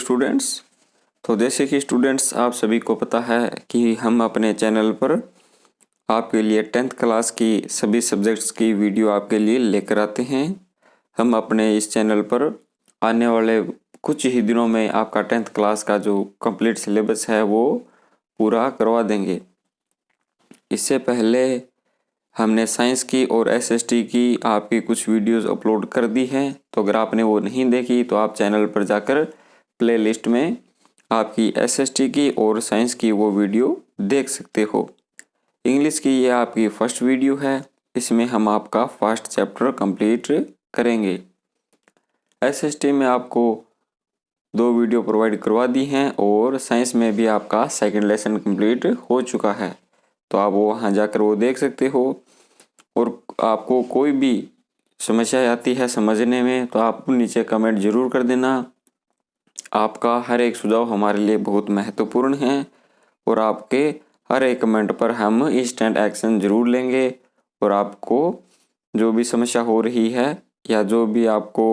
Students. तो जैसे कि स्टूडेंट्स आप सभी को पता है कि हम अपने चैनल पर आपके लिए 10th क्लास की सभी सब्जेक्ट्स की वीडियो आपके लिए लेकर आते हैं। हम अपने इस चैनल पर आने वाले कुछ ही दिनों में आपका 10th क्लास का जो कंप्लीट सिलेबस है वो पूरा करवा देंगे। इससे पहले हमने साइंस की और एसएसटी की आपकी कुछ वीडियोस अपलोड कर दी हैं, तो अगर आपने वो नहीं देखी तो आप चैनल पर जाकर प्लेलिस्ट में आपकी एसएसटी की और साइंस की वो वीडियो देख सकते हो। इंग्लिश की ये आपकी फर्स्ट वीडियो है, इसमें हम आपका फर्स्ट चैप्टर कंप्लीट करेंगे। एसएसटी में आपको 2 वीडियो प्रोवाइड करवा दी हैं और साइंस में भी आपका सेकंड लेसन कंप्लीट हो चुका है, तो आप वहाँ जाकर वो देख सकते हो। और आपको कोई भी समस्या आती है समझने में तो आप नीचे कमेंट ज़रूर कर देना। आपका हर एक सुझाव हमारे लिए बहुत महत्वपूर्ण है और आपके हर एक कमेंट पर हम इंस्टेंट एक्शन ज़रूर लेंगे। और आपको जो भी समस्या हो रही है या जो भी आपको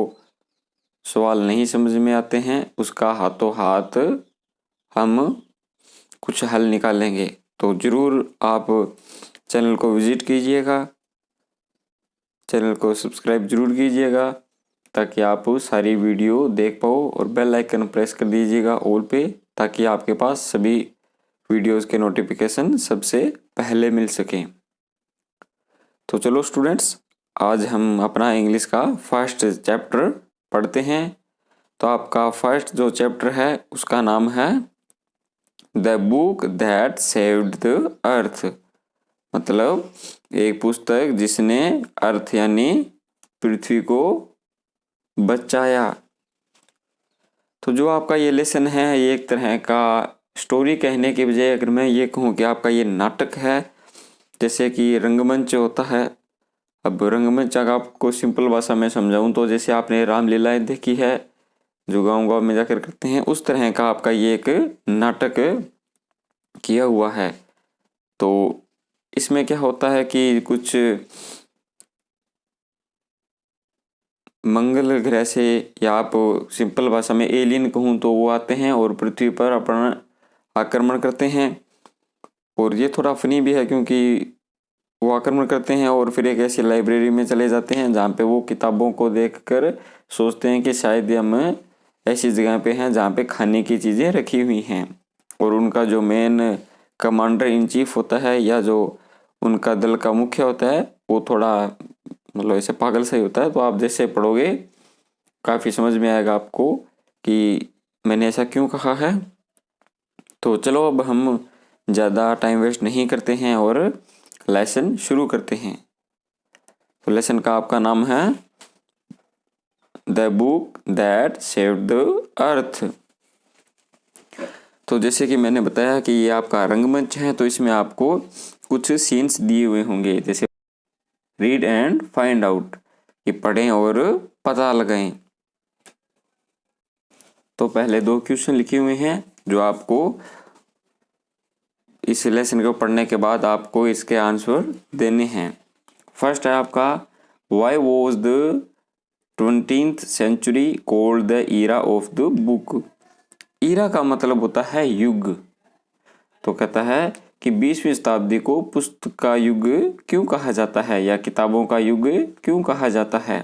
सवाल नहीं समझ में आते हैं उसका हाथों हाथ हम कुछ हल निकालेंगे। तो ज़रूर आप चैनल को विज़िट कीजिएगा, चैनल को सब्सक्राइब जरूर कीजिएगा ताकि आप सारी वीडियो देख पाओ और बेल आइकन प्रेस कर दीजिएगा ऑल पे, ताकि आपके पास सभी वीडियोस के नोटिफिकेशन सबसे पहले मिल सकें। तो चलो स्टूडेंट्स, आज हम अपना इंग्लिश का फर्स्ट चैप्टर पढ़ते हैं। तो आपका फर्स्ट जो चैप्टर है उसका नाम है the book that saved the earth, मतलब एक पुस्तक जिसने अर्थ यानी पृथ्वी को बचाया। तो जो आपका ये लेसन है ये एक तरह का स्टोरी कहने के बजाय अगर मैं ये कहूँ कि आपका ये नाटक है, जैसे कि रंगमंच होता है। अब रंगमंच अगर आपको सिंपल भाषा में समझाऊँ तो जैसे आपने रामलीलाएं देखी है जो गांव में जाकर करते हैं, उस तरह का आपका ये एक नाटक किया हुआ है। तो इसमें क्या होता है कि कुछ मंगल ग्रह से, या आप सिंपल भाषा में एलियन कहूँ तो वो आते हैं और पृथ्वी पर अपना आक्रमण करते हैं। और ये थोड़ा फनी भी है क्योंकि वो आक्रमण करते हैं और फिर एक ऐसी लाइब्रेरी में चले जाते हैं जहाँ पे वो किताबों को देखकर सोचते हैं कि शायद हम ऐसी जगह पे हैं जहाँ पे खाने की चीज़ें रखी हुई हैं। और उनका जो मेन कमांडर इन चीफ होता है या जो उनका दल का मुख्य होता है वो थोड़ा मतलब ऐसे पागल सा ही होता है। तो आप जैसे पढ़ोगे काफ़ी समझ में आएगा आपको कि मैंने ऐसा क्यों कहा है। तो चलो अब हम ज़्यादा टाइम वेस्ट नहीं करते हैं और लेसन शुरू करते हैं। तो लेसन का आपका नाम है the book that saved the earth. तो जैसे कि मैंने बताया कि ये आपका रंगमंच है, तो इसमें आपको कुछ सीन्स दिए हुए होंगे, जैसे रीड एंड फाइंड आउट, कि पढ़ें और पता लगाएं। तो पहले 2 क्वेश्चन लिखे हुए हैं जो आपको इस लेसन को पढ़ने के बाद आपको इसके आंसर देने हैं। फर्स्ट है आपका why was the 20th century called the era of the book. Era का मतलब होता है युग। तो कहता है कि 20वीं शताब्दी को पुस्तक का युग क्यों कहा जाता है या किताबों का युग क्यों कहा जाता है।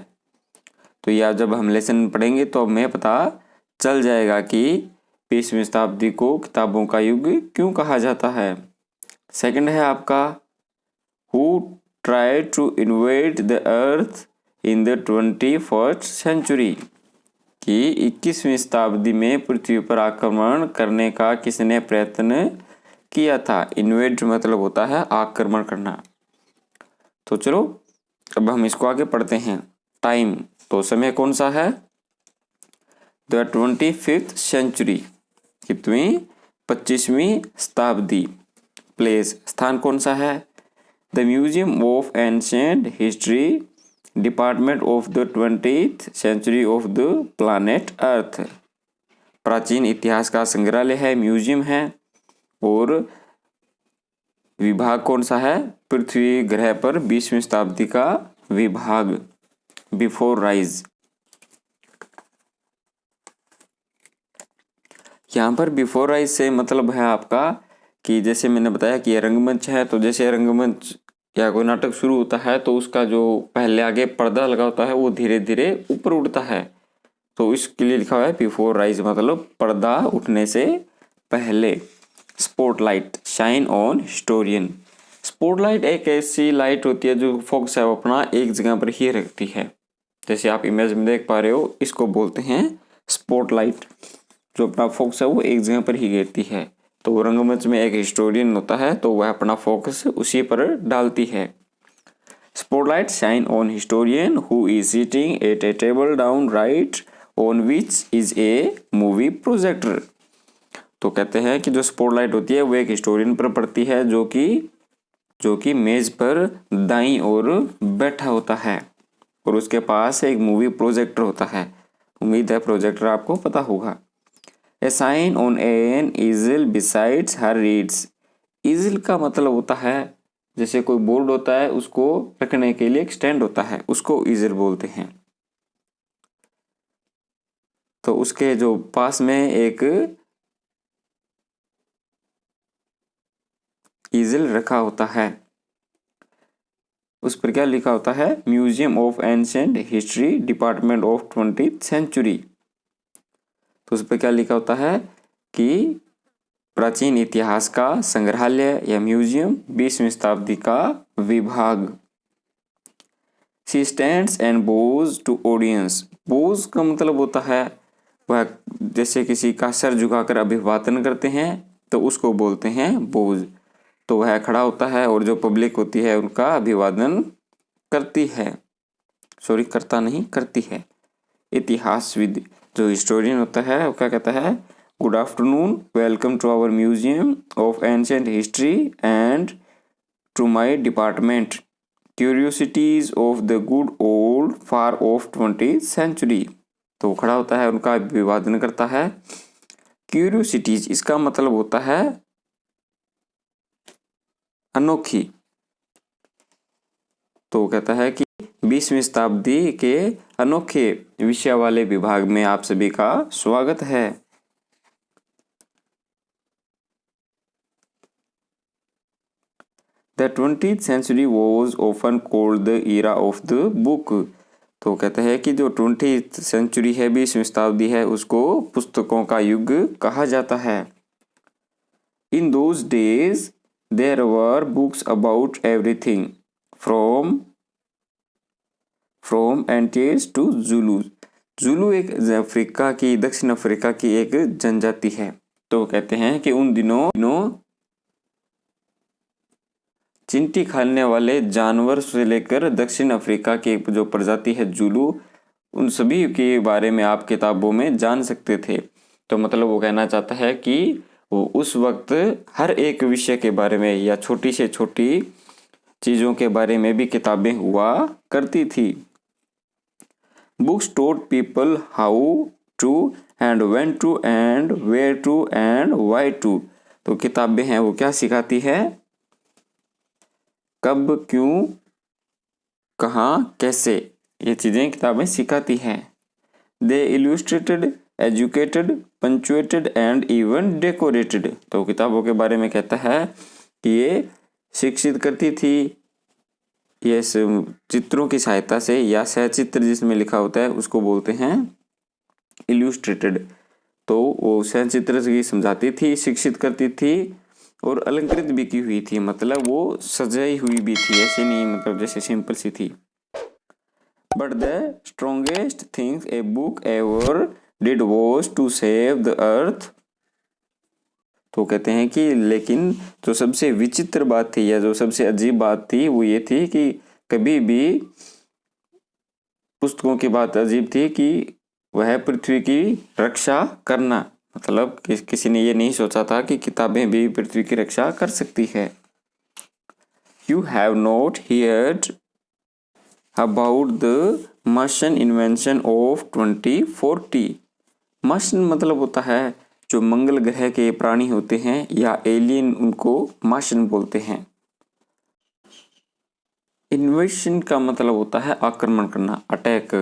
तो यह जब हम लेसन पढ़ेंगे तो हमें पता चल जाएगा कि 20वीं शताब्दी को किताबों का युग क्यों कहा जाता है। सेकंड है आपका who tried to invade the earth in the 21st century, कि 21वीं शताब्दी में पृथ्वी पर आक्रमण करने का किसने प्रयत्न किया था। इन्वेड मतलब होता है आक्रमण करना। तो चलो अब हम इसको आगे पढ़ते हैं। टाइम, तो समय कौन सा है, द 25th सेंचुरी, कितवीं 25वीं शताब्दी। प्लेस, स्थान कौन सा है, the museum of ancient history, department of the 20th century of the planet earth. प्राचीन इतिहास का संग्रहालय है, म्यूजियम है। और विभाग कौन सा है, पृथ्वी ग्रह पर 20वीं शताब्दी का विभाग, बिफोर राइज। यहाँ पर बिफोर राइज से मतलब है आपका कि जैसे मैंने बताया कि ये रंगमंच है, तो जैसे रंगमंच या कोई नाटक शुरू होता है तो उसका जो पहले आगे पर्दा लगा होता है वो धीरे धीरे ऊपर उठता है, तो इसके लिए लिखा हुआ है बिफोर राइज, मतलब पर्दा उठने से पहले। Spotlight shine on historian. Spotlight एक ऐसी लाइट होती है जो फोकस है वो अपना एक जगह पर ही रखती है, जैसे आप इमेज में देख पा रहे हो, इसको बोलते हैं स्पॉटलाइट। जो अपना फोकस है वो एक जगह पर ही गिरती है। तो रंगमंच में एक हिस्टोरियन होता है तो वह अपना फोकस उसी पर डालती है। Spotlight shine on historian who is sitting at A table down right on which is a movie projector. तो कहते हैं कि जो स्पॉटलाइट होती है वो एक हिस्टोरियन पर पड़ती है जो कि मेज पर दाईं ओर बैठा होता है और उसके पास एक मूवी प्रोजेक्टर होता है। उम्मीद है प्रोजेक्टर आपको पता होगा। A sign on an easel besides her reads. Easel का मतलब होता है जैसे कोई बोर्ड होता है उसको रखने के लिए एक स्टैंड होता है, उसको ईजल बोलते हैं। तो उसके जो पास में एक ईजल रखा होता है, उस पर क्या लिखा होता है, museum of ancient history department of 20th century. तो उस पर क्या लिखा होता है कि प्राचीन इतिहास का संग्रहालय या म्यूजियम 20वीं शताब्दी का विभाग। She stands and bows to audience. Bows का मतलब होता है वह जैसे किसी का सर झुकाकर अभिवादन करते हैं तो उसको बोलते हैं बोज। तो वह खड़ा होता है और जो पब्लिक होती है उनका अभिवादन करती है, सॉरी करता नहीं करती है। इतिहासविद जो हिस्टोरियन होता है वो क्या कहता है, good afternoon, welcome to our museum of ancient history and to my department curiosities of the good old far of 20th century. तो खड़ा होता है उनका अभिवादन करता है। क्यूरियोसिटीज इसका मतलब होता है अनोखी। तो कहता है कि 20वीं शताब्दी के अनोखे विषय वाले विभाग में आप सभी का स्वागत है। The 20th century was often called the era of the book। तो कहते हैं कि जो 20th सेंचुरी है, 20वीं शताब्दी है, उसको पुस्तकों का युग कहा जाता है। In those days there were books about everything from Antilles to Zulu। Julu एक अफ्रीका की, दक्षिण अफ्रीका की एक जनजाति है। तो कहते हैं कि उन दिनों चींटी खाने वाले जानवर से लेकर दक्षिण अफ्रीका की जो प्रजाति है जुलू, उन सभी के बारे में आप किताबों में जान सकते थे। तो मतलब वो कहना चाहता है कि वो उस वक्त हर एक विषय के बारे में या छोटी से छोटी चीज़ों के बारे में भी किताबें हुआ करती थी। Books taught people how to and when to and where to and why to. तो किताबें हैं वो क्या सिखाती है, कब, क्यों, कहाँ, कैसे, ये चीज़ें किताबें सिखाती हैं। दे इल्यूस्ट्रेटेड, educated, punctuated and even decorated. तो किताबों के बारे में कहता है कि ये शिक्षित करती थी, ये चित्रों की सहायता से या सहचित्र जिसमें लिखा होता है उसको बोलते हैं इल्यूस्ट्रेटेड। तो वो सहचित्र की समझाती थी, शिक्षित करती थी और अलंकृत भी की हुई थी, मतलब वो सजाई हुई भी थी, ऐसे नहीं मतलब जैसे सिंपल सी थी। But the strongest thing a book ever did was to save the earth. तो कहते हैं कि लेकिन जो सबसे विचित्र बात थी या जो सबसे अजीब बात थी वो ये थी कि कभी भी पुस्तकों की बात अजीब थी कि वह पृथ्वी की रक्षा करना, मतलब किसी ने ये नहीं सोचा था कि किताबें भी पृथ्वी की रक्षा कर सकती है। You have not heard about the Martian invention of 2040। Martian मतलब होता है जो मंगल ग्रह के प्राणी होते हैं या एलियन, उनको मार्शियन बोलते हैं। इन्वेशन का मतलब होता है आक्रमण करना, अटैक।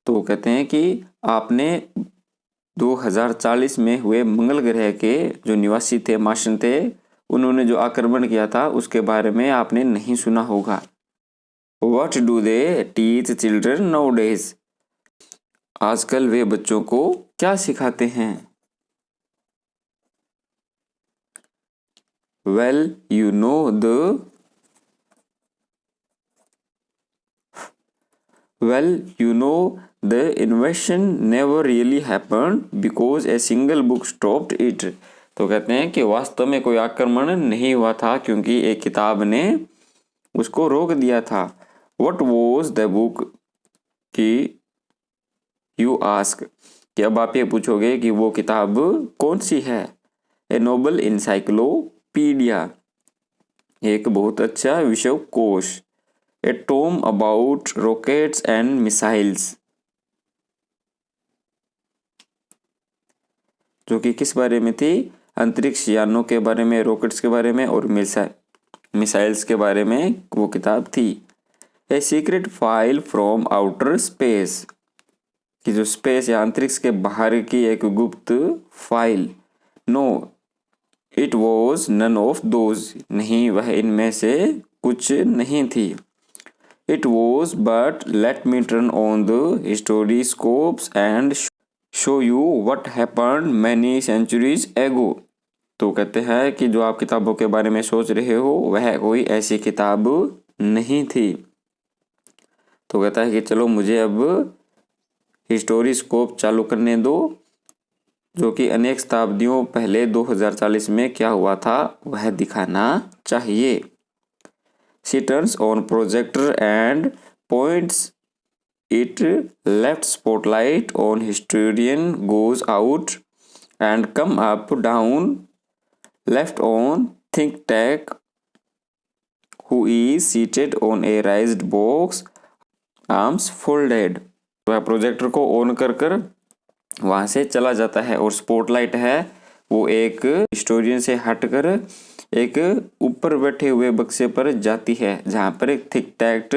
तो कहते हैं कि आपने 2040 में हुए मंगल ग्रह के जो निवासी थे, मार्शन थे, उन्होंने जो आक्रमण किया था उसके बारे में आपने नहीं सुना होगा। What do they teach children nowadays? आजकल वे बच्चों को क्या सिखाते हैं? Well, you know the invasion never really happened because a single book stopped it. तो कहते हैं कि वास्तव में कोई आक्रमण नहीं हुआ था क्योंकि एक किताब ने उसको रोक दिया था। What was the book? कि you ask, कि अब आप ये पूछोगे कि वो किताब कौन सी है। A noble encyclopedia, एक बहुत अच्छा विश्वकोश। A tome about rockets and missiles, जो कि किस बारे में थी? अंतरिक्ष यानों के बारे में, रॉकेट्स के बारे में और मिसाइल्स के बारे में वो किताब थी। A secret file from outer space, कि जो स्पेस या अंतरिक्ष के बाहर की एक गुप्त file. No it was none of those, नहीं वह इनमें से कुछ नहीं थी। It was but let me turn on the historiscopes and show you what happened many centuries ago. तो कहते हैं कि जो आप किताबों के बारे में सोच रहे हो वह कोई ऐसी किताब नहीं थी। तो कहता है कि चलो मुझे अब हिस्टोरिस्कोप चालू करने दो, जो कि अनेक शताब्दियों पहले 2040 में क्या हुआ था वह दिखाना चाहिए। She turns on projector and points it left, spotlight on historian goes out and come up down, left on think tank who is seated on a raised box, arms folded। वह प्रोजेक्टर को on कर वहाँ से चला जाता है और spotlight है वो एक हिस्टोरियन से हटकर एक ऊपर बैठे हुए बक्से पर जाती है, जहाँ पर एक थिक टैक्ट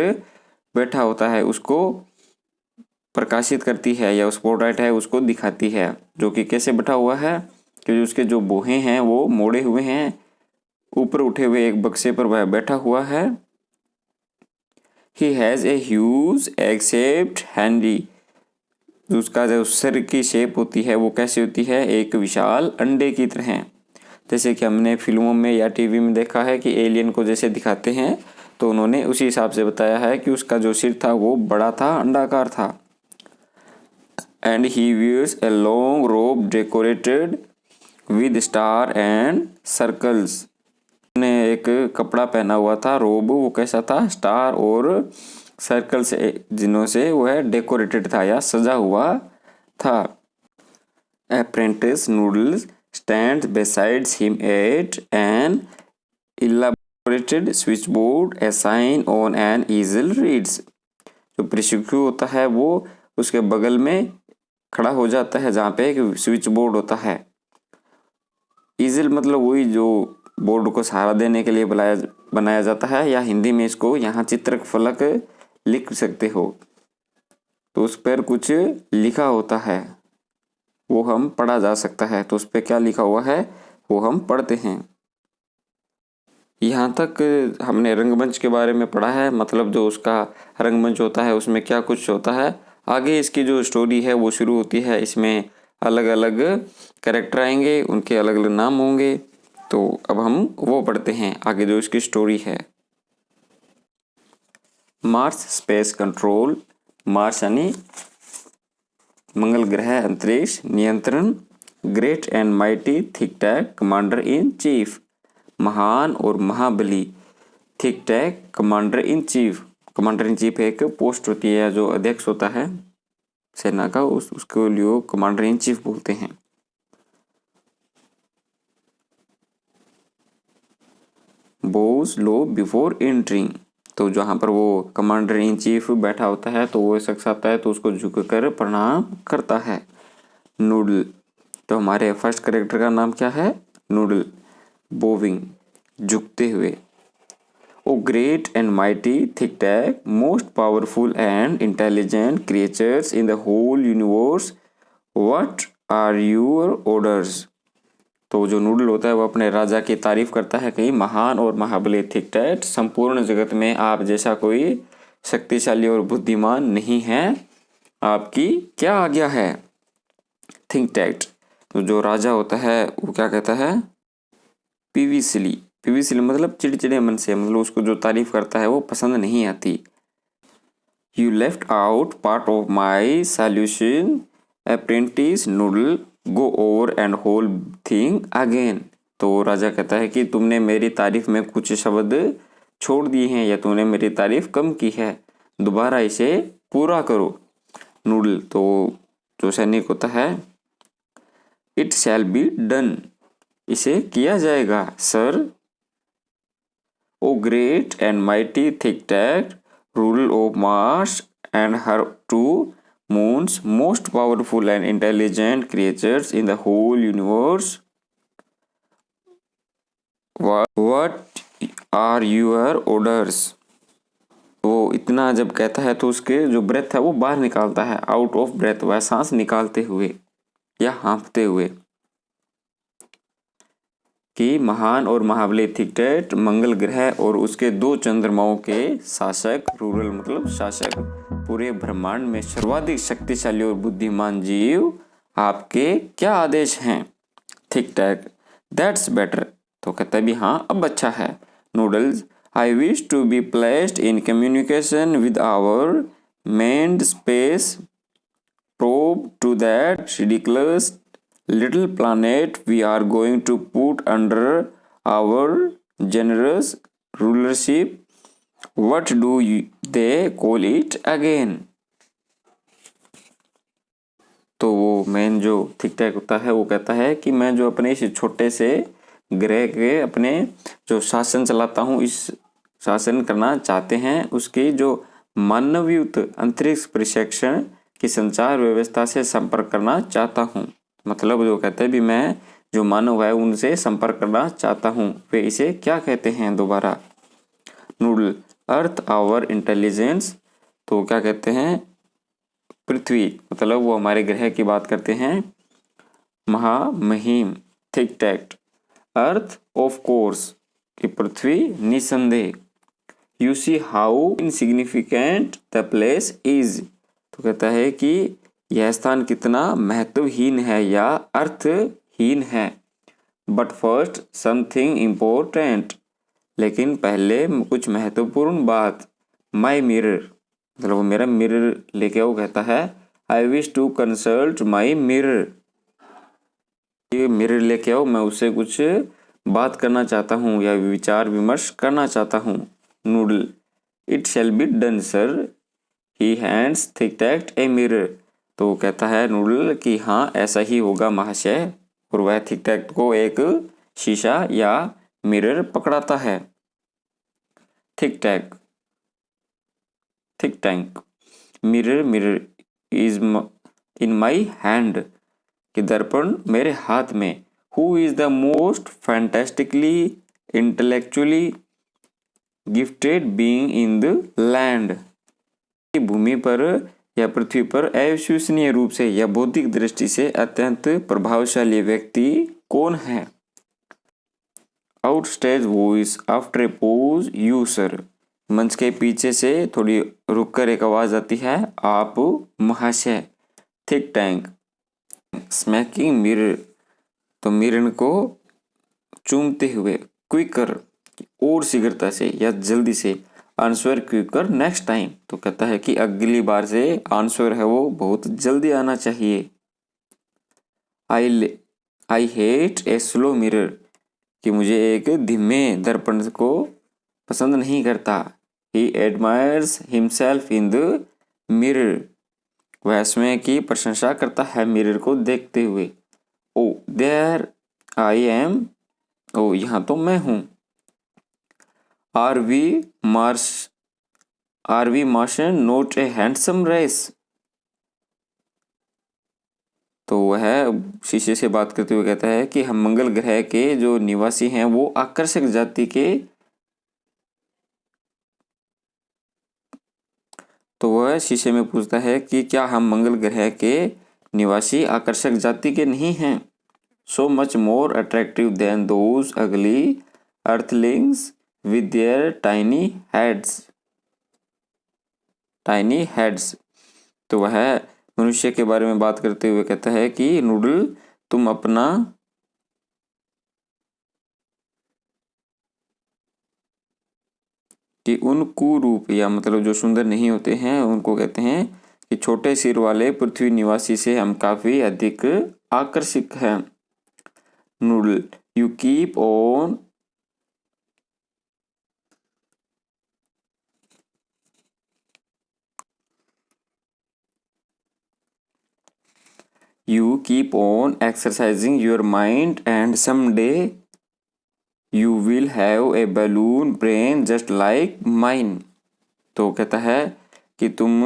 बैठा होता है, उसको प्रकाशित करती है या स्पॉटलाइट है उसको दिखाती है, जो कि कैसे बैठा हुआ है कि उसके जो बोहे हैं वो मोड़े हुए हैं, ऊपर उठे हुए एक बक्से पर वह बैठा हुआ है। He has a huge egg-shaped handy, उसका जो सर की शेप होती है वो कैसी होती है? एक विशाल अंडे की तरह। जैसे कि हमने फिल्मों में या टीवी में देखा है कि एलियन को जैसे दिखाते हैं, तो उन्होंने उसी हिसाब से बताया है कि उसका जो सिर था वो बड़ा था, अंडाकार था। And he wears a long robe decorated with star and circles, ने एक कपड़ा पहना हुआ था, रोब, वो कैसा था? स्टार और सर्कल से, जिनों से वह डेकोरेटेड था या सजा हुआ था। Apprentice noodles stands beside him at an elaborated switchboard, a sign on an easel reads, जो प्रशिक्षु होता है वो उसके बगल में खड़ा हो जाता है जहाँ पे एक स्विच बोर्ड होता है। ईजल मतलब वही जो बोर्ड को सहारा देने के लिए बनाया जाता है, या हिंदी में इसको यहाँ चित्रक फलक लिख सकते हो। तो उस पर कुछ लिखा होता है, वो हम पढ़ा जा सकता है। तो उस पर क्या लिखा हुआ है वो हम पढ़ते हैं। यहाँ तक हमने रंगमंच के बारे में पढ़ा है, मतलब जो उसका रंगमंच होता है उसमें क्या कुछ होता है। आगे इसकी जो स्टोरी है वो शुरू होती है, इसमें अलग अलग कैरेक्टर आएंगे, उनके अलग अलग नाम होंगे। तो अब हम वो पढ़ते हैं आगे जो इसकी स्टोरी है। मार्स स्पेस कंट्रोल, मार्स यानी मंगल ग्रह अंतरिक्ष नियंत्रण। Great and mighty thick Tank commander in chief, महान और महाबली Think Tank commander in chief. Commander in chief एक पोस्ट होती है जो अध्यक्ष होता है सेना का, उसको लिए कमांडर इन चीफ बोलते हैं। बोज लो बिफोर एंटरिंग, तो जहाँ पर वो कमांडर इन चीफ बैठा होता है तो वो शख्स आता है तो उसको झुककर प्रणाम करता है। नूडल, तो हमारे फर्स्ट कैरेक्टर का नाम क्या है? नूडल। बोविंग, झुकते हुए। Oh great and mighty thick Tank, most powerful and intelligent creatures in the whole universe, what are your orders. तो जो नूडल होता है वो अपने राजा की तारीफ करता है कि महान और महाबली थिक-टैट, संपूर्ण जगत में आप जैसा कोई शक्तिशाली और बुद्धिमान नहीं है, आपकी क्या आज्ञा है। थिक-टैट तो जो राजा होता है वो क्या कहता है, पीवीसिली, पीवीसिली मतलब चिड़चिड़े मन से, मतलब उसको जो तारीफ करता है वो पसंद नहीं आती। You left out part of my solution, apprentice Noodle, go over and whole thing again. तो राजा कहता है कि तुमने मेरी तारीफ में कुछ शब्द छोड़ दिए हैं या तुमने मेरी तारीफ कम की है, दोबारा इसे पूरा करो। नूडल तो जो सैनिक होता है, इट शैल बी डन, इसे किया जाएगा sir. O great and mighty Think Tank, ruler of Mars and her two moons, most powerful and intelligent creatures in the whole universe, what are your orders। वो इतना जब कहता है तो उसके जो ब्रेथ है वो बाहर निकालता है, आउट ऑफ ब्रेथ, वह सांस निकालते हुए या हाँफते हुए, कि महान और महाबली थिक-टैट मंगल ग्रह और उसके 2 चंद्रमाओं के शासक, रूरल मतलब शासक, पूरे ब्रह्मांड में सर्वाधिक शक्तिशाली और बुद्धिमान जीव, आपके क्या आदेश हैं। थिक-टैट दैट्स बेटर, तो कहता है भी हाँ अब अच्छा है। Noodles I wish to be placed in communication with our manned space probe to that ridiculous little planet we are going to put under our generous rulership. What do they call it again? तो वो main जो thick-TET होता है वो कहता है कि मैं जो अपने इस छोटे से ग्रह के अपने जो शासन चलाता हूँ, इस शासन करना चाहते हैं, उसकी जो मानवयुक्त अंतरिक्ष प्रशिक्षण की संचार व्यवस्था से संपर्क करना चाहता हूँ। मतलब जो कहते हैं भी मैं जो मानव है उनसे संपर्क करना चाहता हूँ, वे इसे क्या कहते हैं दोबारा। नूडल अर्थ आवर इंटेलिजेंस, तो क्या कहते हैं, पृथ्वी, मतलब वो हमारे ग्रह की बात करते हैं, महामहिम। थिक-टैट अर्थ ऑफ कोर्स, कि पृथ्वी निसंदेह। You see how insignificant the place is, तो कहता है कि यह स्थान कितना महत्वहीन है या अर्थहीन है। बट फर्स्ट समथिंग इम्पोर्टेंट, लेकिन पहले कुछ महत्वपूर्ण बात। माई मिरर, मतलब वो मेरा मिरर लेके आओ, कहता है I wish to consult my mirror, ये मिरर लेके आओ, मैं उससे कुछ बात करना चाहता हूँ या विचार विमर्श करना चाहता हूँ। Noodle it shall be done sir, he hands thick-TET a mirror, तो कहता है नूडल कि हाँ ऐसा ही होगा महाशय, और वह थिक-टैट को एक शीशा या मिरर पकड़ाता है। Think Tank Think Tank mirror mirror is in my hand, कि दर्पण मेरे हाथ में। Who is the most fantastically intellectually gifted being in the land, भूमि पर या पृथ्वी पर अविश्वसनीय रूप से या बौद्धिक दृष्टि से अत्यंत प्रभावशाली व्यक्ति कौन है। Offstage voice after a pause, you sir, मंच के पीछे से थोड़ी रुककर एक आवाज आती है, आप महाशय। थिक-टैंक स्मैकिंग मिरर, तो मिरर को चूमते हुए। क्विकर और शीघ्रता से या जल्दी से। आंसर क्विकर नेक्स्ट टाइम, तो कहता है कि अगली बार से आंसर है वो बहुत जल्दी आना चाहिए। I hate a slow mirror, कि मुझे एक धीमे दर्पण को पसंद नहीं करता। He admires himself in the mirror, वह स्वयं की प्रशंसा करता है मिरर को देखते हुए। ओ देयर आई एम, ओ यहाँ तो मैं हूँ। Are we Martians not a handsome race, तो वह शीशे से बात करते हुए कहता है कि हम मंगल ग्रह के जो निवासी हैं वो आकर्षक जाति के, तो वह शीशे में पूछता है कि क्या हम मंगल ग्रह के निवासी आकर्षक जाति के नहीं हैं। So much more attractive than those ugly earthlings with their tiny heads. Tiny heads. तो वह मनुष्य के बारे में बात करते हुए कहता है कि नूडल, तुम अपना कि उन कुरूप या मतलब जो सुंदर नहीं होते हैं उनको कहते हैं कि छोटे सिर वाले पृथ्वी निवासी से हम काफी अधिक आकर्षित हैं। Noodle, you keep on exercising your mind and someday you will have a balloon brain just like mine. तो कहता है कि तुम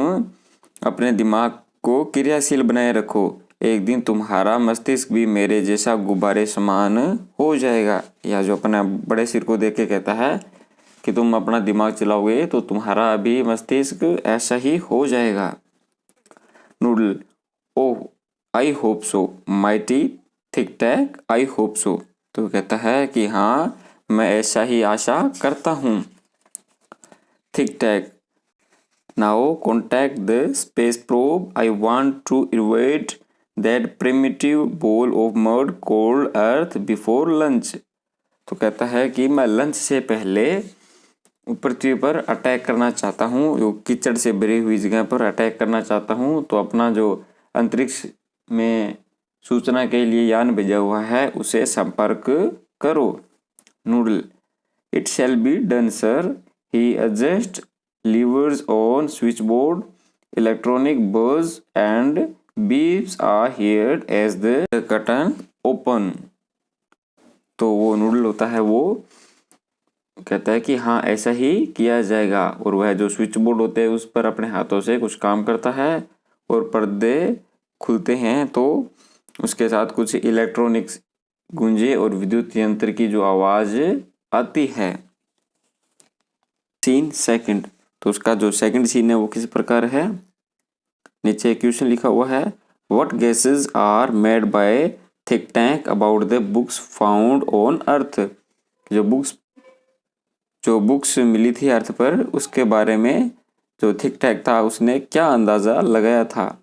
अपने दिमाग को क्रियाशील बनाए रखो, एक दिन तुम्हारा मस्तिष्क भी मेरे जैसा गुब्बारे समान हो जाएगा। या जो अपने बड़े सिर को देख के कहता है कि तुम अपना दिमाग चलाओगे तो तुम्हारा भी मस्तिष्क ऐसा ही हो जाएगा। Noodle, oh I hope so mighty thick Tank, I hope so. तो कहता है कि हाँ, मैं ऐसा ही आशा करता हूँ। Think Tank, now contact the space probe, I want to invade that primitive ball of mud called Earth before lunch. तो कहता है कि मैं लंच से पहले पृथ्वी पर अटैक करना चाहता हूँ, जो कीचड़ से भरी हुई जगह पर अटैक करना चाहता हूँ। तो अपना जो अंतरिक्ष में सूचना के लिए यान भेजा हुआ है उसे संपर्क करो। Noodle, it shall be done sir, he adjusts levers on switchboard, electronic buzz and beeps are heard as the curtain open. तो वो नूडल होता है वो कहता है कि हाँ ऐसा ही किया जाएगा, और वह जो स्विच बोर्ड होते हैं उस पर अपने हाथों से कुछ काम करता है और पर्दे खुलते हैं तो उसके साथ कुछ इलेक्ट्रॉनिक्स गूंजे और विद्युत यंत्र की जो आवाज आती है। सीन सेकंड, तो उसका जो सेकंड सीन है वो किस प्रकार है, नीचे क्वेश्चन लिखा हुआ है, what guesses are made by Think Tank about the books found on Earth. जो बुक्स मिली थी अर्थ पर उसके बारे में जो थिंक टैंक था उसने क्या अंदाजा लगाया था।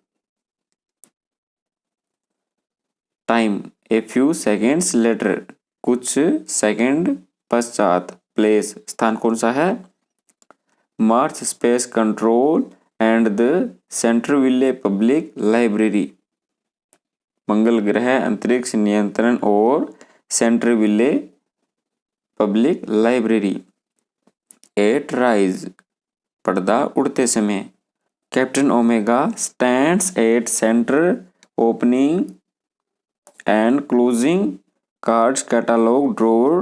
Time, a few seconds later, कुछ सेकंड पश्चात। प्लेस, स्थान कौन सा है, Mars space control and the Centreville public library, मंगल ग्रह अंतरिक्ष नियंत्रण और Centreville public library. At rise, पर्दा उड़ते समय। Captain Omega stands at centre opening and closing cards catalogue drawer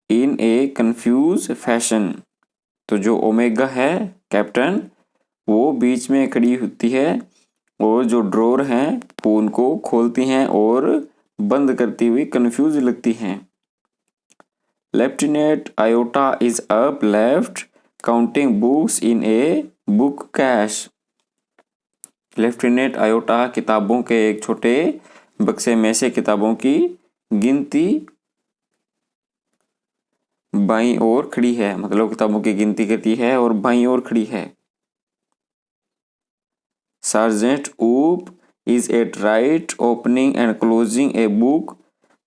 in a confused fashion. तो जो ओमेगा है कैप्टन, वो बीच में खड़ी होती है और जो ड्रॉर हैं वो उनको खोलती हैं और बंद करती हुई कंफ्यूज लगती हैं। Lieutenant iota is up left counting books in a book cash. Lieutenant iota किताबों के एक छोटे बक्से में से किताबों की गिनती बाईं ओर खड़ी है, मतलब किताबों की गिनती करती है और बाईं ओर खड़ी है। Sergeant Oop is at right opening and closing a book.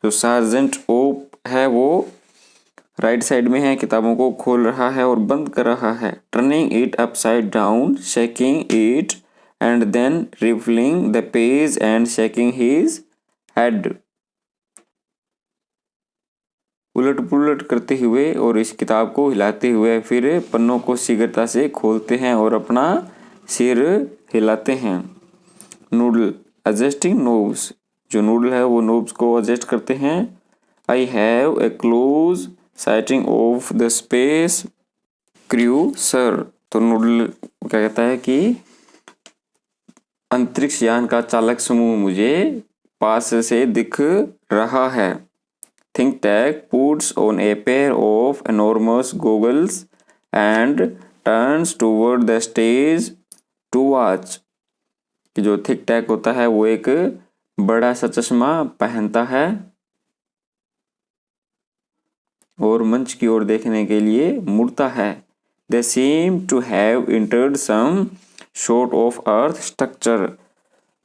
जो सार्जेंट ओप है वो राइट साइड में है, किताबों को खोल रहा है और बंद कर रहा है। Turning it upside down, shaking it and then riffling the page and shaking his head. उलट पुलट करते हुए और इस किताब को हिलाते हुए फिर पन्नों को शीघ्रता से खोलते हैं और अपना सिर हिलाते हैं। नूडल, एडजस्टिंग नोब्स, जो नूडल है वो नोब्स को एडजस्ट करते हैं। I have a close sighting of the space crew sir. तो नूडल क्या कहता है कि अंतरिक्ष यान का चालक समूह मुझे पास से दिख रहा है। Think Tank puts on a pair of enormous goggles and turns toward the stage to watch. कि जो थिक टैक होता है वो एक बड़ा सा चश्मा पहनता है और मंच की ओर देखने के लिए मुड़ता है। They seem to have entered some sort of earth structure।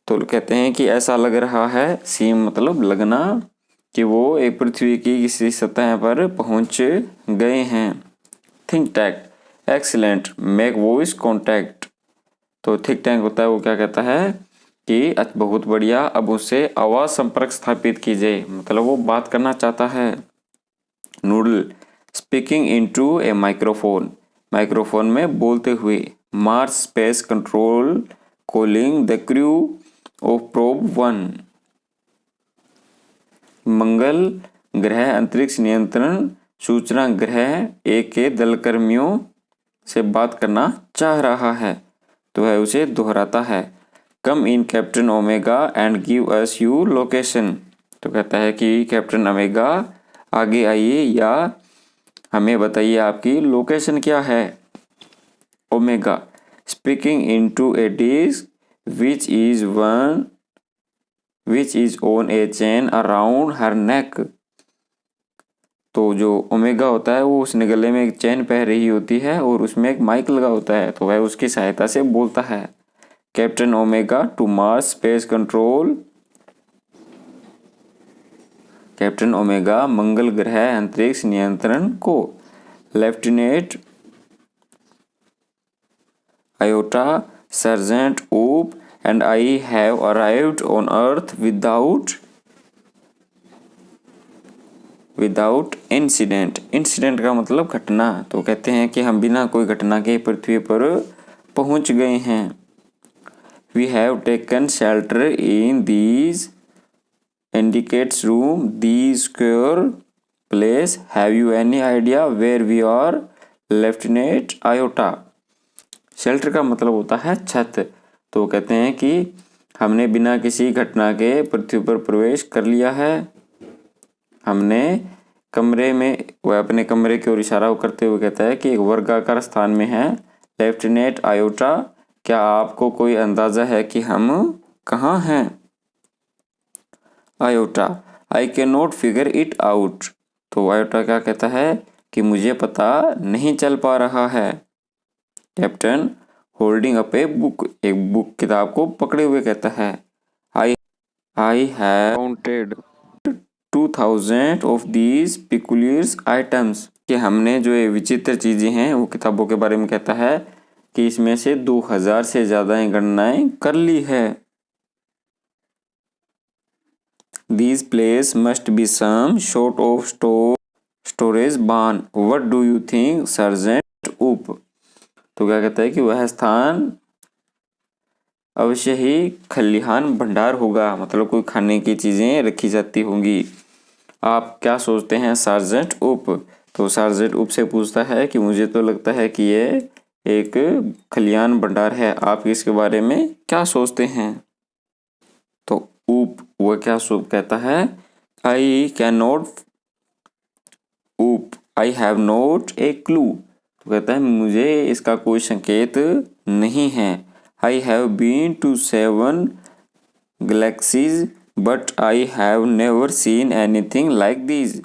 तो कहते हैं कि ऐसा लग रहा है, सीम मतलब लगना, कि वो एक पृथ्वी की किसी सतह पर पहुंच गए हैं। थिंक टैक एक्सीलेंट मेक वॉइस कॉन्टैक्ट। तो थिंक टैंक होता है वो क्या कहता है कि बहुत बढ़िया, अब उससे आवाज संपर्क स्थापित कीजिए, मतलब वो बात करना चाहता है। नूडल स्पीकिंग इनटू ए माइक्रोफोन, माइक्रोफोन में बोलते हुए। Mars space control calling the crew of probe 1, मंगल ग्रह अंतरिक्ष नियंत्रण सूचना ग्रह एक के दल कर्मियों से बात करना चाह रहा है, तो वह उसे दोहराता है। Come in captain Omega and give us you location. तो कहता है कि कैप्टन ओमेगा आगे आइए या हमें बताइए आपकी लोकेशन क्या है। Omega speaking into a disc which is on a chain around her neck. तो जो ओमेगा होता है वो उसने गले में एक चेन पहन रही होती है और उसमें एक माइक लगा होता है, तो वह उसकी सहायता से बोलता है। Captain Omega to Mars space control, captain Omega मंगल ग्रह अंतरिक्ष नियंत्रण को। Lieutenant Iota sergeant Oop and I have arrived on earth without incident. Incident का मतलब घटना, तो कहते हैं कि हम बिना कोई घटना के पृथ्वी पर पहुंच गए हैं। We have taken shelter in these indicates room, the square place. Have you any idea where we are? Lieutenant Iota। Shelter का मतलब होता है छत, तो कहते हैं कि हमने बिना किसी घटना के पृथ्वी पर प्रवेश कर लिया है। हमने कमरे में, वह अपने कमरे की ओर इशारा करते हुए कहता है कि एक वर्गाकार स्थान में है। लेफ्टिनेंट आयोटा, क्या आपको कोई अंदाजा है कि हम कहाँ हैं? Iota I can not figure it out. तो आयोटा क्या कहता है कि मुझे पता नहीं चल पा रहा है। Captain holding up a book, एक बुक किताब को पकड़े हुए कहता है। I have counted 2000 of these peculiars items, कि हमने जो ये विचित्र चीजें हैं वो किताबों के बारे में कहता है कि इसमें से 2000 से ज्यादा गणनाएं कर ली है। These place must be some sort of storage barn. What do you think, Sergeant Oop? तो क्या कहता है कि वह स्थान अवश्य ही खलिहान भंडार होगा, मतलब कोई खाने की चीजें रखी जाती होंगी। आप क्या सोचते हैं सार्जेंट उप? तो सार्जेंट उप से पूछता है कि मुझे तो लगता है कि ये एक खलिहान भंडार है, आप इसके बारे में क्या सोचते हैं? तो ऊप वह क्या कहता है, आई can not Oop I have not a clue. तो कहता है मुझे इसका कोई संकेत नहीं है। I have been to 7 galaxies but I have never seen anything like this.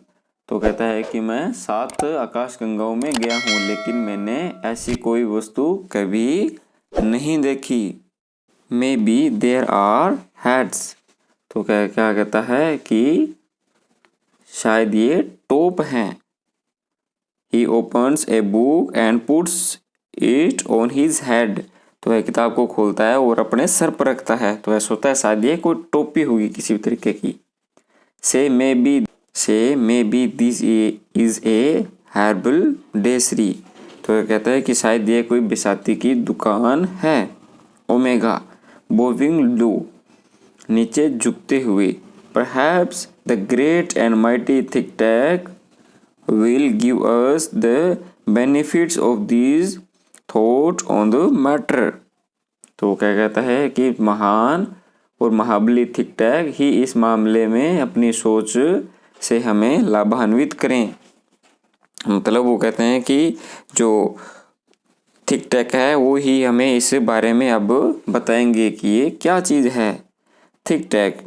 तो कहता है कि मैं 7 आकाश गंगाओं में गया हूँ, लेकिन मैंने ऐसी कोई वस्तु कभी नहीं देखी। Maybe there are heads. तो क्या कहता है कि शायद ये टोप हैं। He opens a book and puts it on his head। तो वह किताब को खोलता है और अपने सर पर रखता है, तो ऐसा होता है शायद ये कोई टोपी होगी किसी तरीके की। Say maybe this is a haberdashery। तो वह कहता है कि शायद ये कोई बिसाती की दुकान है। ओमेगा bowing low, नीचे झुकते हुए। Perhaps the great and mighty thick tack will give us the benefits of these thought on the matter। तो क्या कहता है कि महान और महाबली थिक टैक ही इस मामले में अपनी सोच से हमें लाभान्वित करें। मतलब वो कहते हैं कि जो थिक टैक है वो ही हमें इस बारे में अब बताएंगे कि ये क्या चीज़ है। Think Tank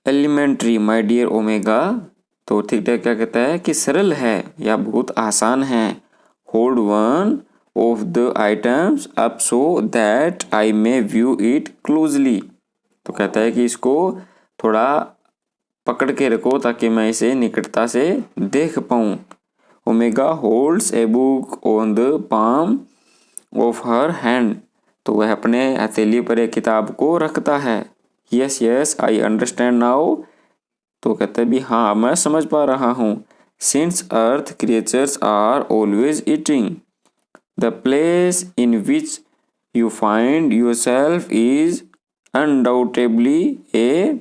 elementary my dear Omega. तो थिक टैक क्या कहता है कि सरल है या बहुत आसान है। Hold one of the items up so that I may view it closely. तो कहता है कि इसको थोड़ा पकड़ के रखो ताकि मैं इसे निकटता से देख पाऊँ। Omega holds a book on the palm of her hand. तो वह अपने हथेली पर एक किताब को रखता है। Yes yes I understand now. तो कहते हैं भी हाँ मैं समझ पा रहा हूँ। Since Earth creatures are always eating the place in which you find yourself is undoubtedly a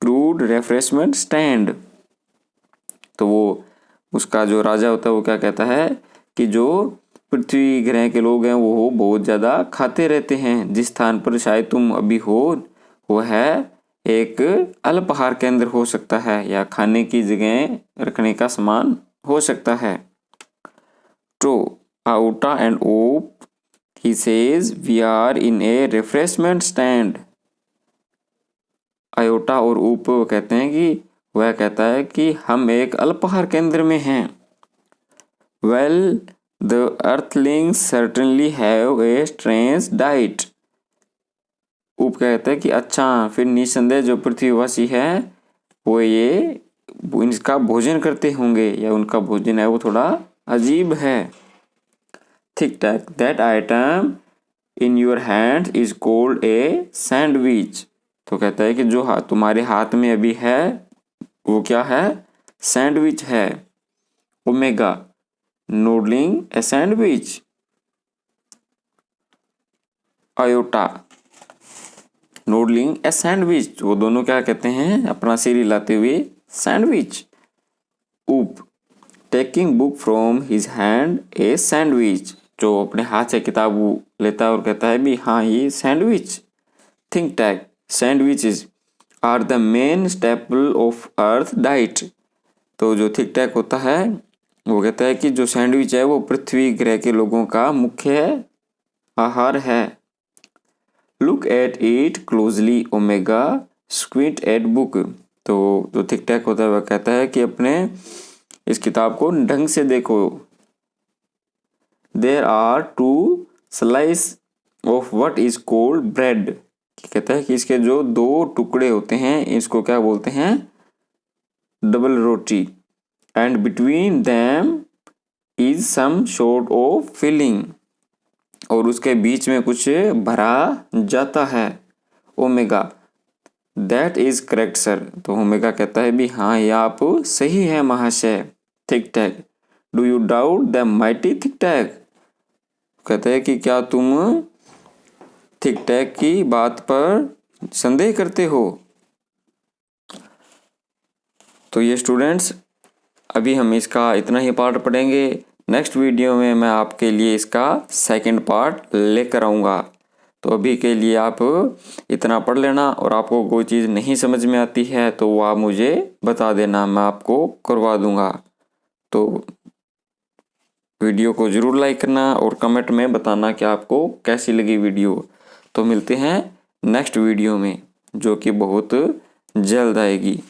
crude refreshment stand. तो वो उसका जो राजा होता है वो क्या कहता है कि जो पृथ्वी ग्रह के लोग हैं वो बहुत ज़्यादा खाते रहते हैं। जिस स्थान पर शायद तुम अभी हो वो है एक अल्पाहार केंद्र हो सकता है या खाने की जगह रखने का सामान हो सकता है। तो Iota and Oop he says we are in a refreshment stand. Iota और ऊप कहते हैं कि वह कहता है कि हम एक अल्पाहार केंद्र में हैं। Well the Earthlings certainly have a strange diet. ऊप कहता है कि अच्छा फिर निसंदेह जो पृथ्वीवासी है वो इसका भोजन करते होंगे या उनका भोजन है वो थोड़ा अजीब है। Think Tank that item in your hand is called a sandwich. तो कहता है कि जो तुम्हारे हाथ में अभी है वो क्या है, सैंडविच है। Omega noodling a sandwich. Iota noodling a sandwich. वो दोनों क्या कहते हैं अपना सिर हिलाते हुए सैंडविच। ऊप taking book from his hand a sandwich. जो अपने हाथ से किताब लेता है और कहता है भी हाँ ये sandwich. Think Tank sandwiches are the main staple of Earth diet. तो जो थिक टैक होता है वो कहता है कि जो सैंडविच है वो पृथ्वी ग्रह के लोगों का मुख्य आहार है। Look at it closely Omega squint at book. तो जो थिक टैक होता है वह कहता है कि अपने इस किताब को ढंग से देखो। There are two slice of what is called bread. कहता है कि इसके जो दो टुकड़े होते हैं इसको क्या बोलते हैं, डबल रोटी। And between them is some sort of filling. और उसके बीच में कुछ भरा जाता है। Omega that is correct sir. तो ओमेगा कहता है भी हाँ ये आप सही है महाशय। Thick tack do you doubt the mighty thick tack. कहता है कि क्या तुम थिक टैक की बात पर संदेह करते हो। तो ये स्टूडेंट्स अभी हम इसका इतना ही पार्ट पढ़ेंगे। नेक्स्ट वीडियो में मैं आपके लिए इसका सेकंड पार्ट लेकर आऊँगा। तो अभी के लिए आप इतना पढ़ लेना और आपको कोई चीज़ नहीं समझ में आती है तो वो आप मुझे बता देना, मैं आपको करवा दूँगा। तो वीडियो को ज़रूर लाइक करना और कमेंट में बताना कि आपको कैसी लगी वीडियो। तो मिलते हैं नेक्स्ट वीडियो में जो कि बहुत जल्द आएगी।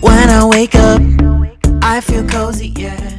When I wake up, I feel cozy, yeah.